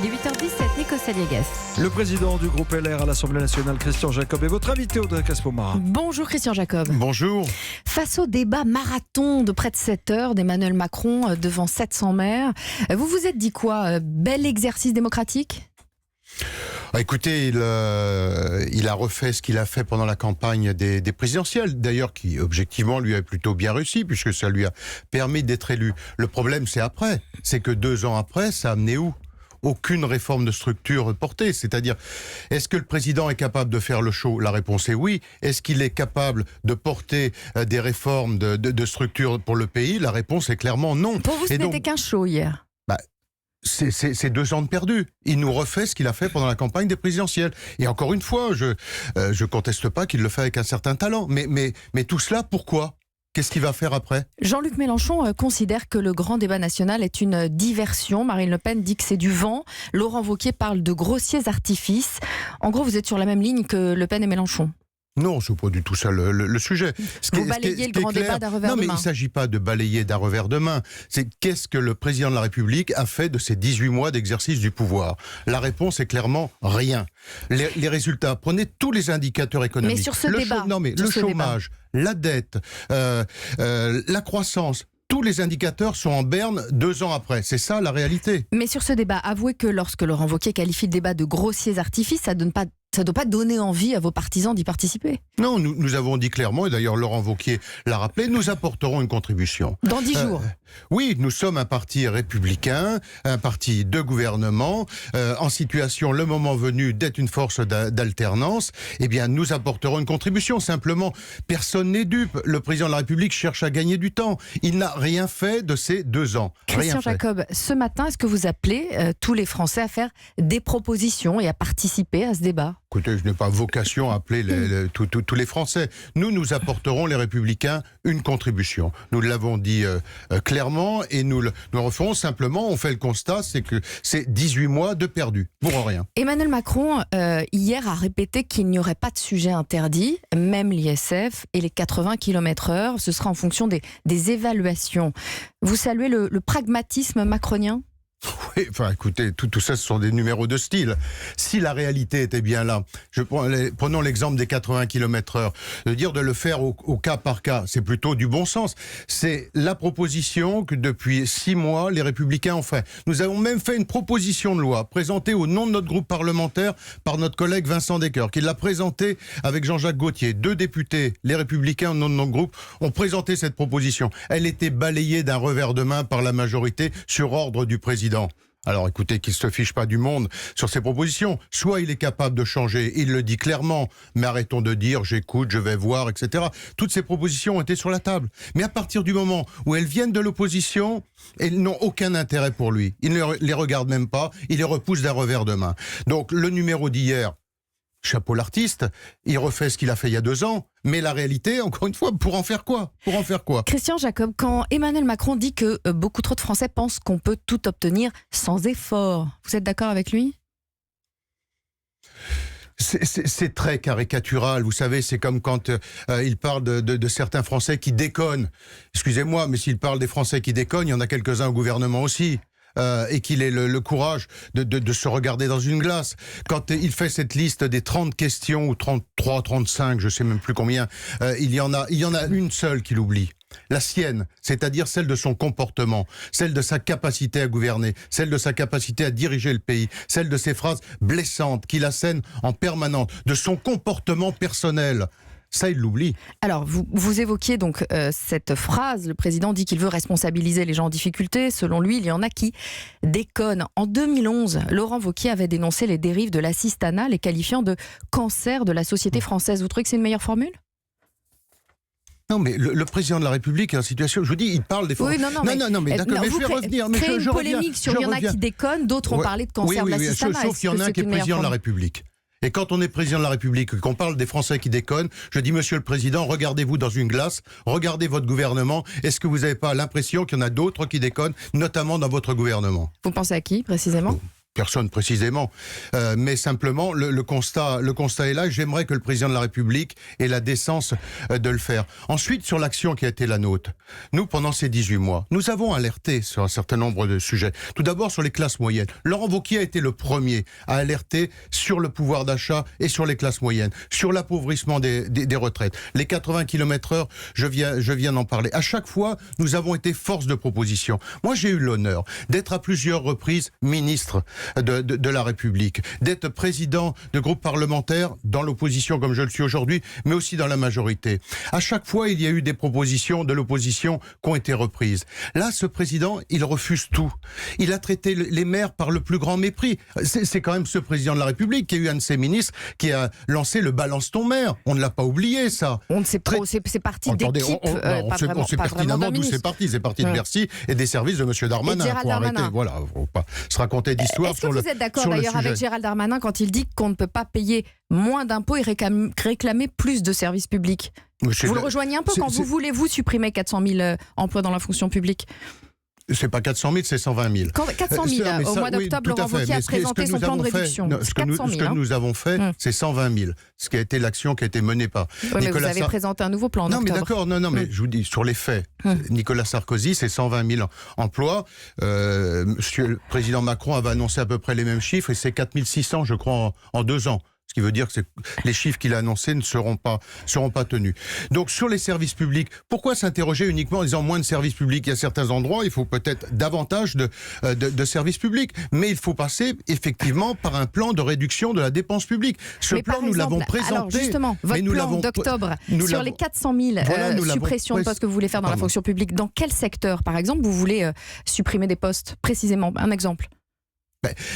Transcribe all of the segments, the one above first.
Il est 8h17, Nico Saliegas. Le président du groupe LR à l'Assemblée nationale, Christian Jacob, est votre invité, Audrey Caspo-Mara. Bonjour Christian Jacob. Bonjour. Face au débat marathon de près de 7 heures d'Emmanuel Macron devant 700 maires, vous vous êtes dit quoi? Bel exercice démocratique? Écoutez, il a refait ce qu'il a fait pendant la campagne des présidentielles, d'ailleurs qui objectivement lui a plutôt bien réussi puisque ça lui a permis d'être élu. Le problème c'est après, c'est que 2 ans après, ça a amené où? Aucune réforme de structure portée. C'est-à-dire, est-ce que le président est capable de faire le show? La réponse est oui. Est-ce qu'il est capable de porter des réformes de structure pour le pays? La réponse est clairement non. Pour vous, ce n'était qu'un show hier. C'est 2 ans de perdu. Il nous refait ce qu'il a fait pendant la campagne des présidentielles. Et encore une fois, je conteste pas qu'il le fait avec un certain talent. Mais tout cela, pourquoi? Qu'est-ce qu'il va faire après? Jean-Luc Mélenchon considère que le grand débat national est une diversion. Marine Le Pen dit que c'est du vent. Laurent Wauquiez parle de grossiers artifices. En gros, vous êtes sur la même ligne que Le Pen et Mélenchon. Non, c'est pas du tout ça le sujet. Vous balayez le grand débat d'un revers de main. Non, mais il ne s'agit pas de balayer d'un revers de main. C'est qu'est-ce que le président de la République a fait de ces 18 mois d'exercice du pouvoir? La réponse est clairement rien. Les résultats, prenez tous les indicateurs économiques. Mais sur ce débat. Le chômage, la dette, la croissance. Tous les indicateurs sont en berne 2 ans après. C'est ça la réalité. Mais sur ce débat, avouez que lorsque Laurent Wauquiez qualifie le débat de grossiers artifices, ça ne doit pas donner envie à vos partisans d'y participer. Non, nous avons dit clairement, et d'ailleurs Laurent Wauquiez l'a rappelé, nous apporterons une contribution. Dans 10 jours. Oui, nous sommes un parti républicain, un parti de gouvernement, en situation, le moment venu, d'être une force d'alternance. Eh bien, nous apporterons une contribution. Simplement, personne n'est dupe. Le président de la République cherche à gagner du temps. Il n'a rien fait de ces 2 ans. Christian Jacob, ce matin, est-ce que vous appelez tous les Français à faire des propositions et à participer à ce débat? Écoutez, je n'ai pas vocation à appeler tous les Français. Nous apporterons, les Républicains, une contribution. Nous l'avons dit clairement et nous le referons. Simplement, on fait le constat, c'est que c'est 18 mois de perdu, pour rien. Emmanuel Macron, hier, a répété qu'il n'y aurait pas de sujet interdit, même l'ISF et les 80 km/h. Ce sera en fonction des évaluations. Vous saluez le pragmatisme macronien ? Oui, enfin écoutez, tout ça ce sont des numéros de style. Si la réalité était bien là, prenons l'exemple des 80 km/h, de dire de le faire au cas par cas, c'est plutôt du bon sens. C'est la proposition que depuis 6 mois, les Républicains ont fait. Nous avons même fait une proposition de loi présentée au nom de notre groupe parlementaire par notre collègue Vincent Descoeur, qui l'a présentée avec Jean-Jacques Gaultier. 2 députés, les Républicains au nom de notre groupe, ont présenté cette proposition. Elle était balayée d'un revers de main par la majorité sur ordre du président. Alors écoutez, qu'il ne se fiche pas du monde sur ces propositions. Soit il est capable de changer, il le dit clairement, mais arrêtons de dire j'écoute, je vais voir, etc. Toutes ces propositions ont été sur la table. Mais à partir du moment où elles viennent de l'opposition, elles n'ont aucun intérêt pour lui. Il ne les regarde même pas, il les repousse d'un revers de main. Donc le numéro d'hier, chapeau l'artiste, il refait ce qu'il a fait il y a 2 ans, mais la réalité, encore une fois, pour en faire quoi? Christian Jacob, quand Emmanuel Macron dit que beaucoup trop de Français pensent qu'on peut tout obtenir sans effort, vous êtes d'accord avec lui? C'est très caricatural, vous savez, c'est comme quand il parle de certains Français qui déconnent. Excusez-moi, mais s'il parle des Français qui déconnent, il y en a quelques-uns au gouvernement aussi. Et qu'il ait le courage de se regarder dans une glace. Quand il fait cette liste des 30 questions, ou 33, 35, je ne sais même plus combien, il y en a une seule qu'il oublie. La sienne, c'est-à-dire celle de son comportement, celle de sa capacité à gouverner, celle de sa capacité à diriger le pays, celle de ses phrases blessantes qu'il assène en permanence, de son comportement personnel. Ça, il l'oublie. Alors, vous évoquiez donc cette phrase. Le président dit qu'il veut responsabiliser les gens en difficulté. Selon lui, il y en a qui déconnent. En 2011, Laurent Wauquiez avait dénoncé les dérives de l'assistanat, les qualifiant de cancer de la société française. Vous trouvez que c'est une meilleure formule ? Non, mais le président de la République est en situation, je vous dis, il parle des Oui, non, mais d'accord, mais je vais revenir. Mais créez une polémique sur il y en a qui déconnent, d'autres ont parlé de cancer de l'assistanat. Sauf qu'il y en a un qui est président de la République. Et quand on est président de la République, qu'on parle des Français qui déconnent, je dis, Monsieur le Président, regardez-vous dans une glace, regardez votre gouvernement. Est-ce que vous n'avez pas l'impression qu'il y en a d'autres qui déconnent, notamment dans votre gouvernement ? Vous pensez à qui, précisément ? personne précisément, mais simplement le constat est là et j'aimerais que le président de la République ait la décence de le faire. Ensuite, sur l'action qui a été la nôtre, nous, pendant ces 18 mois, nous avons alerté sur un certain nombre de sujets. Tout d'abord sur les classes moyennes. Laurent Wauquiez a été le premier à alerter sur le pouvoir d'achat et sur les classes moyennes, sur l'appauvrissement des retraites. Les 80 km/h, je viens d'en parler. À chaque fois, nous avons été force de proposition. Moi, j'ai eu l'honneur d'être à plusieurs reprises ministre de la République, d'être président de groupe parlementaire dans l'opposition comme je le suis aujourd'hui, mais aussi dans la majorité. À chaque fois, il y a eu des propositions de l'opposition qui ont été reprises. Là, ce président, il refuse tout. Il a traité les maires par le plus grand mépris. C'est quand même ce président de la République qui a eu un de ses ministres qui a lancé le balance ton maire. On ne l'a pas oublié, ça. On ne sait pas, c'est parti d'équipe. On sait pertinemment d'où c'est parti. C'est parti de Bercy et des services de M. Darmanin. Gérald Darmanin. Voilà, faut pas se raconter d'histoires sur le sujet. Est-ce que vous êtes d'accord d'ailleurs avec Gérald Darmanin quand il dit qu'on ne peut pas payer moins d'impôts et réclamer plus de services publics? Vous le rejoignez un peu quand vous voulez supprimer 400 000 emplois dans la fonction publique? C'est pas 400 000, c'est 120 000. 400 000, au mois d'octobre, Laurent Wauquiez a présenté son plan de réduction. Ce que nous avons fait, c'est 120 000. Ce qui a été l'action qui a été menée par Nicolas Sarkozy. Vous avez présenté un nouveau plan en octobre. Mais je vous dis, sur les faits, Nicolas Sarkozy, c'est 120 000 emplois. Monsieur le président Macron avait annoncé à peu près les mêmes chiffres et c'est 4 600, je crois, en 2 ans. Ce qui veut dire que les chiffres qu'il a annoncés ne seront pas tenus. Donc sur les services publics, pourquoi s'interroger uniquement en disant moins de services publics? Il y a certains endroits, il faut peut-être davantage de services publics. Mais il faut passer effectivement par un plan de réduction de la dépense publique. Ce plan, nous l'avons présenté. Alors justement, votre plan d'octobre sur les 400 000 suppressions de postes que vous voulez faire dans la fonction publique, dans quel secteur, par exemple, vous voulez supprimer des postes précisément? Un exemple.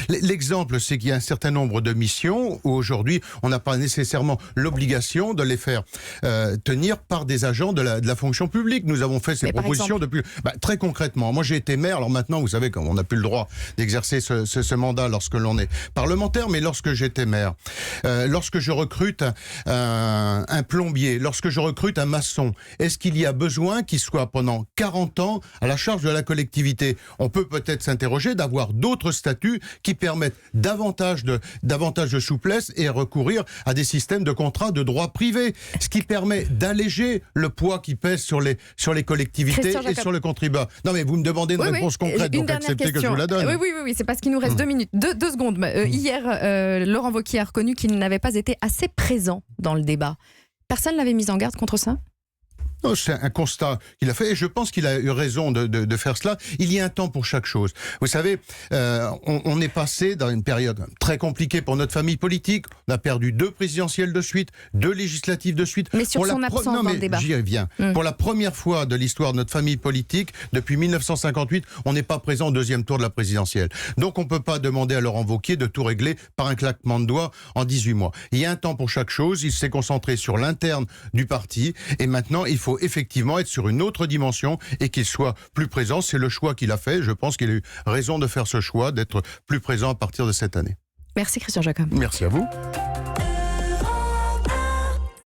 L'exemple, c'est qu'il y a un certain nombre de missions où aujourd'hui, on n'a pas nécessairement l'obligation de les faire tenir par des agents de la fonction publique. Nous avons fait ces propositions depuis... très concrètement, moi j'ai été maire, alors maintenant, vous savez, on n'a plus le droit d'exercer ce mandat lorsque l'on est parlementaire, mais lorsque j'étais maire, lorsque je recrute un plombier, lorsque je recrute un maçon, est-ce qu'il y a besoin qu'il soit pendant 40 ans à la charge de la collectivité? On peut peut-être s'interroger d'avoir d'autres statuts qui permettent davantage de souplesse et recourir à des systèmes de contrats de droit privé, ce qui permet d'alléger le poids qui pèse sur les collectivités et sur le contribuable. Non mais vous me demandez une réponse concrète, donc acceptez que je vous la donne. Oui, c'est parce qu'il nous reste 2 minutes. Deux secondes. Hier, Laurent Wauquiez a reconnu qu'il n'avait pas été assez présent dans le débat. Personne ne l'avait mis en garde contre ça? Non, c'est un constat qu'il a fait et je pense qu'il a eu raison de faire cela. Il y a un temps pour chaque chose. Vous savez, on est passé dans une période très compliquée pour notre famille politique. On a perdu 2 présidentielles de suite, 2 législatives de suite. Mais sur son absence dans le débat. J'y reviens. Pour la première fois de l'histoire de notre famille politique, depuis 1958, on n'est pas présent au 2e tour de la présidentielle. Donc on ne peut pas demander à Laurent Wauquiez de tout régler par un claquement de doigts en 18 mois. Il y a un temps pour chaque chose. Il s'est concentré sur l'interne du parti et maintenant il faut effectivement être sur une autre dimension et qu'il soit plus présent. C'est le choix qu'il a fait. Je pense qu'il a eu raison de faire ce choix, d'être plus présent à partir de cette année. Merci Christian Jacob. Merci à vous.